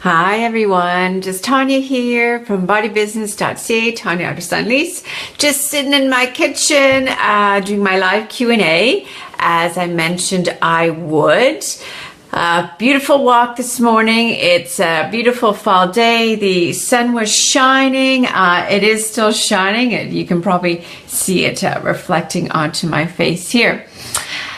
Hi everyone, just Tanya here from bodybusiness.ca, Tanya Otterstein-Liehs. Just sitting in my kitchen doing my live Q&A as I mentioned I would. Beautiful walk this morning. It's a beautiful fall day. The sun was shining. It is still shining. You can probably see it reflecting onto my face here.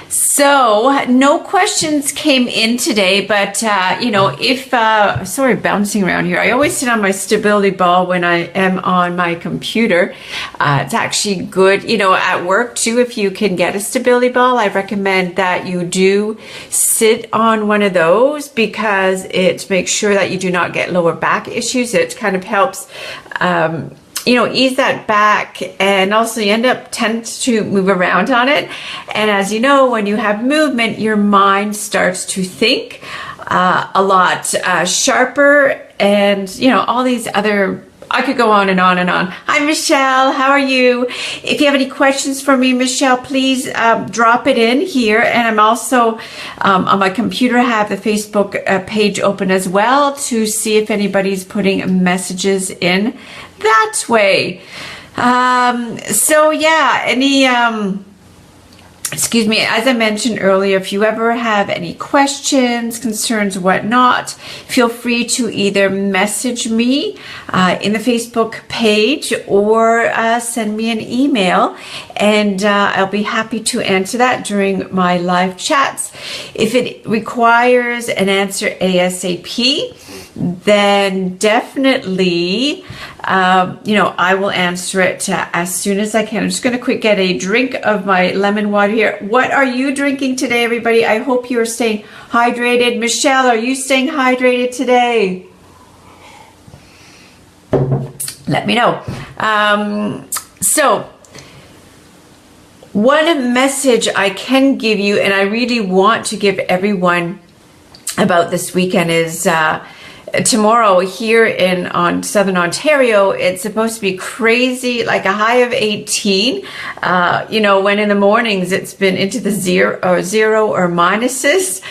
So no questions came in today, but sorry, bouncing around here. I always sit on my stability ball when I am on my computer. It's actually good, at work too. If you can get a stability ball, I recommend that you do sit on one of those because it makes sure that you do not get lower back issues. It kind of helps ease that back, and also you tend to move around on it. And as you know, when you have movement, your mind starts to think a lot sharper, and all these other, I could go on and on and on. Hi Michelle, how are you? If you have any questions for me, Michelle, please drop it in here. And I'm also on my computer, I have the Facebook page open as well to see if anybody's putting messages in that way. Excuse me, as I mentioned earlier, if you ever have any questions, concerns, whatnot, feel free to either message me in the Facebook page or send me an email, and I'll be happy to answer that during my live chats. If it requires an answer ASAP, then definitely I will answer it as soon as I can. I'm just going to get a drink of my lemon water here. What are you drinking today, everybody? I hope you are staying hydrated. Michelle, are you staying hydrated today? Let me know. So one message I can give you, and I really want to give everyone about this weekend, is tomorrow here on Southern Ontario, it's supposed to be crazy, like a high of 18. When in the mornings it's been into the zero or minuses.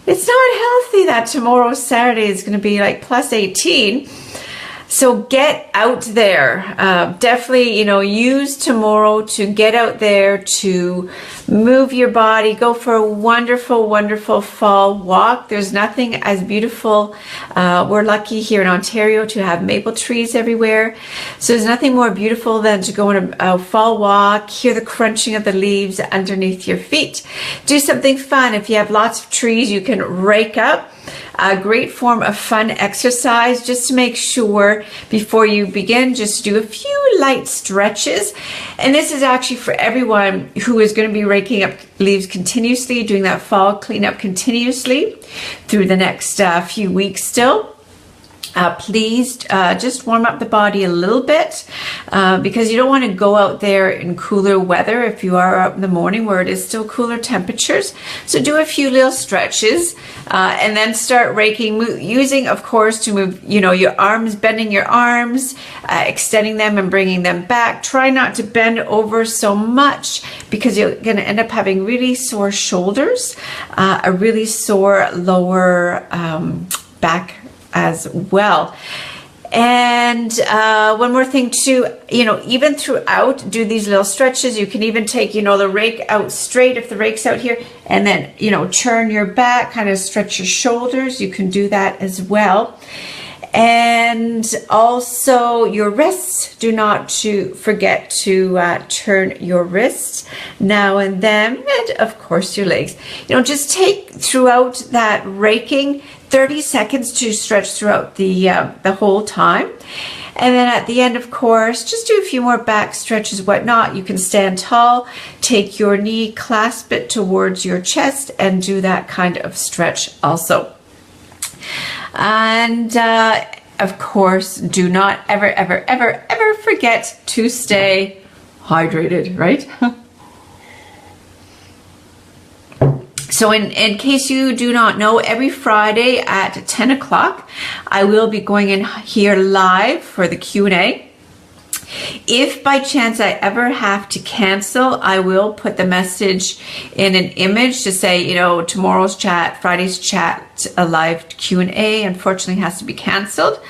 It's not healthy that tomorrow, Saturday, is going to be like plus 18. So get out there. Definitely, use tomorrow to get out there, to move your body, go for a wonderful, wonderful fall walk. There's nothing as beautiful. We're lucky here in Ontario to have maple trees everywhere. So there's nothing more beautiful than to go on a fall walk, hear the crunching of the leaves underneath your feet. Do something fun. If you have lots of trees, you can rake up. A great form of fun exercise, just to make sure before you begin, just do a few light stretches. And this is actually for everyone who is going to be raking up leaves continuously, doing that fall cleanup continuously through the next few weeks still. Please just warm up the body a little bit because you don't want to go out there in cooler weather if you are out in the morning where it is still cooler temperatures. So do a few little stretches and then start raking, using, of course, to move, your arms, bending your arms, extending them and bringing them back. Try not to bend over so much because you're going to end up having really sore shoulders, a really sore lower back as well. And one more thing too, even throughout, do these little stretches. You can even take, the rake out straight if the rake's out here, and then, turn your back, kind of stretch your shoulders. You can do that as well. And also your wrists, do not forget to turn your wrists now and then, and of course your legs. Just take throughout that raking 30 seconds to stretch throughout the whole time. And then at the end, of course, just do a few more back stretches, whatnot. You can stand tall, take your knee, clasp it towards your chest, and do that kind of stretch also. And of course, do not ever, ever, ever, ever forget to stay hydrated, right? So in case you do not know, every Friday at 10 o'clock, I will be going in here live for the Q&A. If by chance I ever have to cancel, I will put the message in an image to say, you know, tomorrow's chat, Friday's chat, a live Q&A, unfortunately has to be canceled.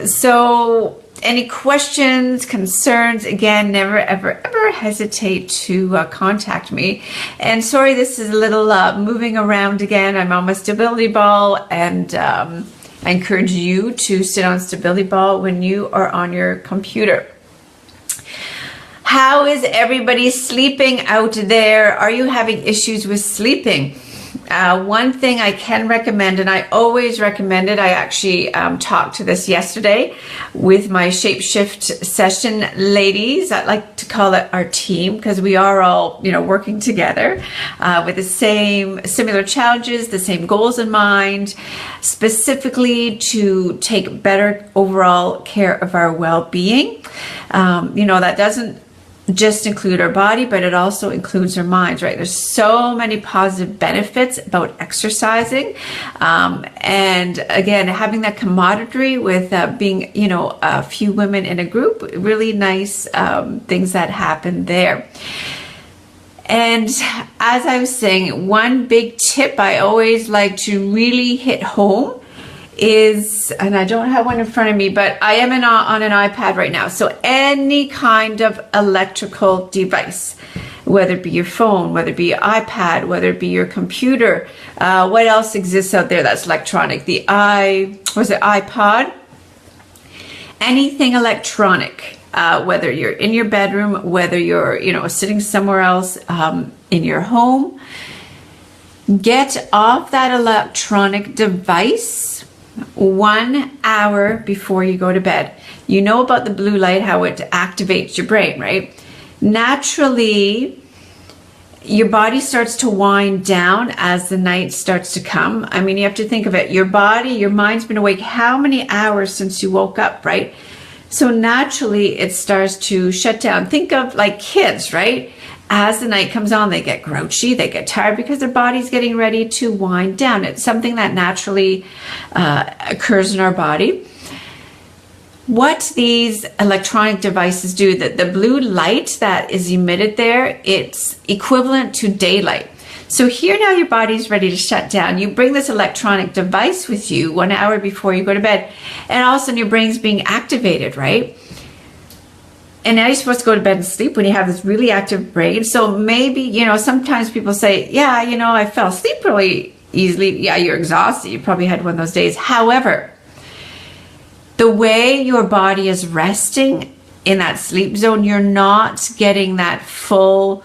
So any questions, concerns, again, never, ever, ever hesitate to contact me. And sorry, this is a little moving around again. I'm on my stability ball, and I encourage you to sit on stability ball when you are on your computer. How is everybody sleeping out there? Are you having issues with sleeping? One thing I can recommend, and I always recommend it, I actually talked to this yesterday with my Shapeshift session ladies. I like to call it our team, because we are all, you know, working together with the same similar challenges, the same goals in mind, specifically to take better overall care of our well-being. You know, that doesn't just include our body, but it also includes our minds, right? There's so many positive benefits about exercising. And again, having that camaraderie with being, you know, a few women in a group, really nice things that happen there. And as I was saying, one big tip I always like to really hit home is, and I don't have one in front of me, but I am on an iPad right now. So any kind of electrical device, whether it be your phone, whether it be your iPad, whether it be your computer, what else exists out there that's electronic? The iPod? Anything electronic, whether you're in your bedroom, whether you're, you know, sitting somewhere else in your home, get off that electronic device 1 hour before you go to bed. You know about the blue light, how it activates your brain, right? Naturally, your body starts to wind down as the night starts to come. I mean, you have to think of it. Your body, your mind's been awake how many hours since you woke up, right? So naturally, it starts to shut down. Think of like kids, right? As the night comes on, they get grouchy, they get tired because their body's getting ready to wind down. It's something that naturally occurs in our body. What these electronic devices do, that the blue light that is emitted there, it's equivalent to daylight. So here now your body's ready to shut down. You bring this electronic device with you 1 hour before you go to bed, and all of a sudden your brain's being activated, right? And now you're supposed to go to bed and sleep when you have this really active brain. So maybe, you know, sometimes people say, yeah, you know, I fell asleep really easily. Yeah, you're exhausted. You probably had one of those days. However, the way your body is resting in that sleep zone, you're not getting that full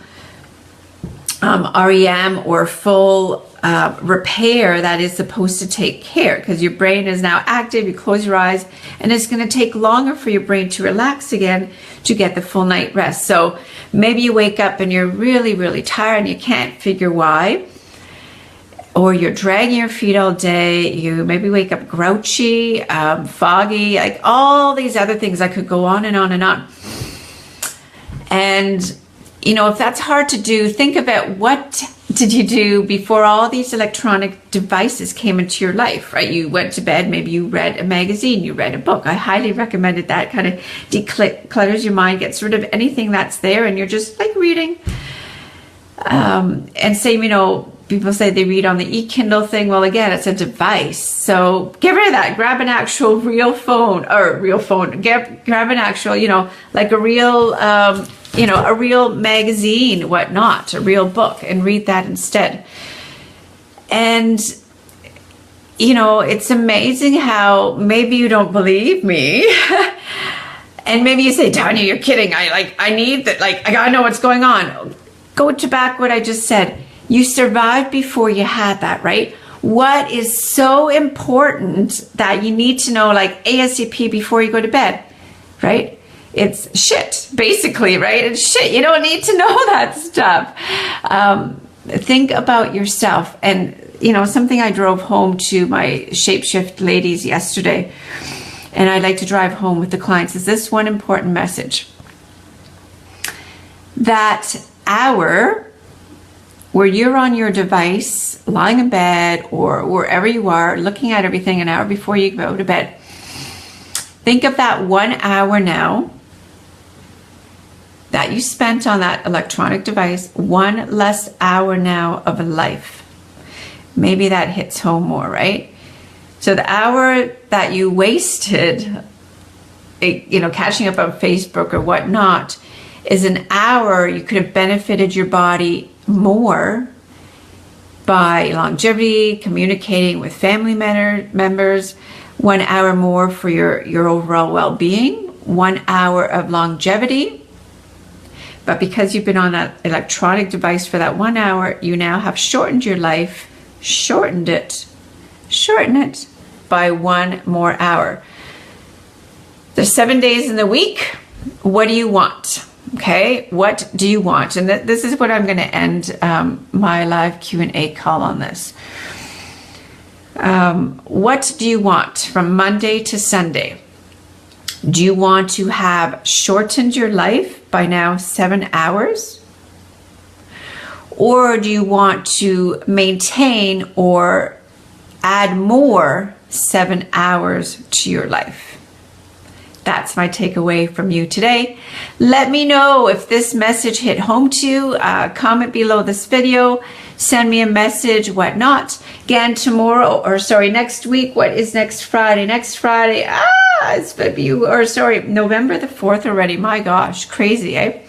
REM or full repair that is supposed to take care, because your brain is now active. You close your eyes, and it's going to take longer for your brain to relax again to get the full night rest. So maybe you wake up and you're really, really tired and you can't figure why, or you're dragging your feet all day. You maybe wake up grouchy, foggy, like all these other things. I could go on and on and on. And you know, if that's hard to do, think of it. What did you do before all these electronic devices came into your life, right? You went to bed, maybe you read a magazine, you read a book. I highly recommend it. That kind of declutters your mind, gets rid of anything that's there, and you're just like reading. And same, you know, people say they read on the e-Kindle thing. Well, again, it's a device. So get rid of that. Grab an actual real phone, grab an actual, you know, like a real, you know, a real magazine, whatnot, a real book, and read that instead. And, you know, it's amazing how maybe you don't believe me. And maybe you say, Tanya, you're kidding. I need that. Like, I gotta know what's going on. Go to back what I just said. You survived before you had that, right? What is so important that you need to know, like ASAP before you go to bed, right? It's shit, basically, right? It's shit. You don't need to know that stuff. Think about yourself. And, you know, something I drove home to my Shapeshift ladies yesterday, and I like to drive home with the clients, is this one important message. That hour where you're on your device, lying in bed or wherever you are, looking at everything an hour before you go to bed, Think of that 1 hour now that you spent on that electronic device, one less hour now of life. Maybe that hits home more, right? So the hour that you wasted, catching up on Facebook or whatnot, is an hour you could have benefited your body more by longevity, communicating with family members, 1 hour more for your overall well-being, 1 hour of longevity. But because you've been on that electronic device for that 1 hour, you now have shortened your life, shortened it by 1 more hour. There's 7 days in the week. What do you want? Okay, what do you want? And this is what I'm going to end my live Q&A call on this. What do you want from Monday to Sunday? Do you want to have shortened your life by now 7 hours? Or do you want to maintain or add more 7 hours to your life? That's my takeaway from you today. Let me know if this message hit home to you. Comment below this video. Send me a message, whatnot. Again, next week. What is next Friday? Next Friday, it's November the 4th already. My gosh, crazy, eh?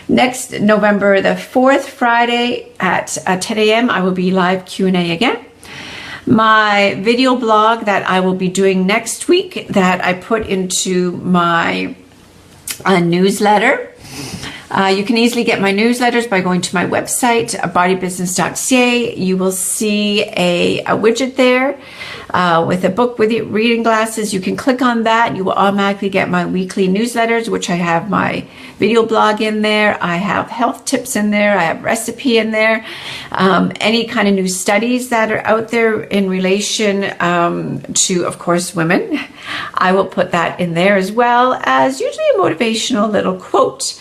Next November the 4th, Friday at 10 a.m. I will be live Q&A again. My video blog that I will be doing next week that I put into my newsletter. You can easily get my newsletters by going to my website, bodybusiness.ca. You will see a widget there with a book with reading glasses. You can click on that. You will automatically get my weekly newsletters, which I have my video blog in there. I have health tips in there. I have recipe in there. Any kind of new studies that are out there in relation to, of course, women. I will put that in there, as well as usually a motivational little quote.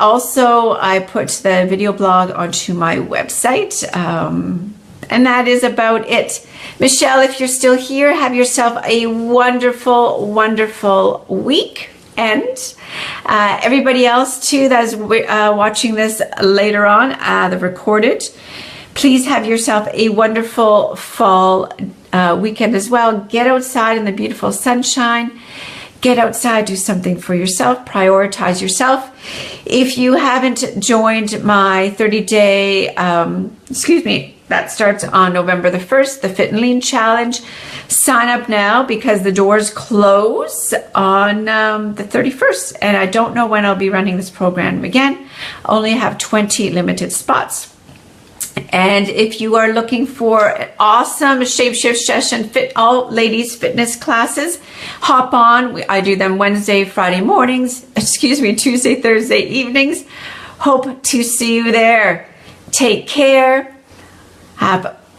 Also I put the video blog onto my website. And that is about it. Michelle, if you're still here, have yourself a wonderful, wonderful week. And everybody else too that is watching this later on, the recorded, please have yourself a wonderful fall weekend as well. Get outside in the beautiful sunshine. Get outside, do something for yourself, prioritize yourself. If you haven't joined my 30-day, that starts on November the 1st, the Fit and Lean Challenge. Sign up now because the doors close on the 31st. And I don't know when I'll be running this program again. I only have 20 limited spots. And if you are looking for an awesome shape shift session, all ladies fitness classes, hop on. I do them Wednesday, Friday mornings, Tuesday, Thursday evenings. Hope to see you there. Take care.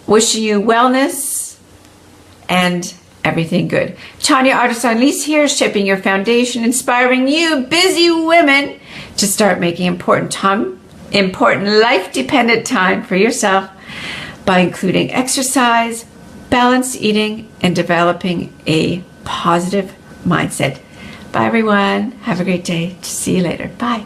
Wishing you wellness and everything good. Tanya Otterstein-Liehs here, shaping your foundation, inspiring you busy women to start making important life-dependent time for yourself by including exercise, balanced eating, and developing a positive mindset. Bye, everyone. Have a great day. See you later. Bye.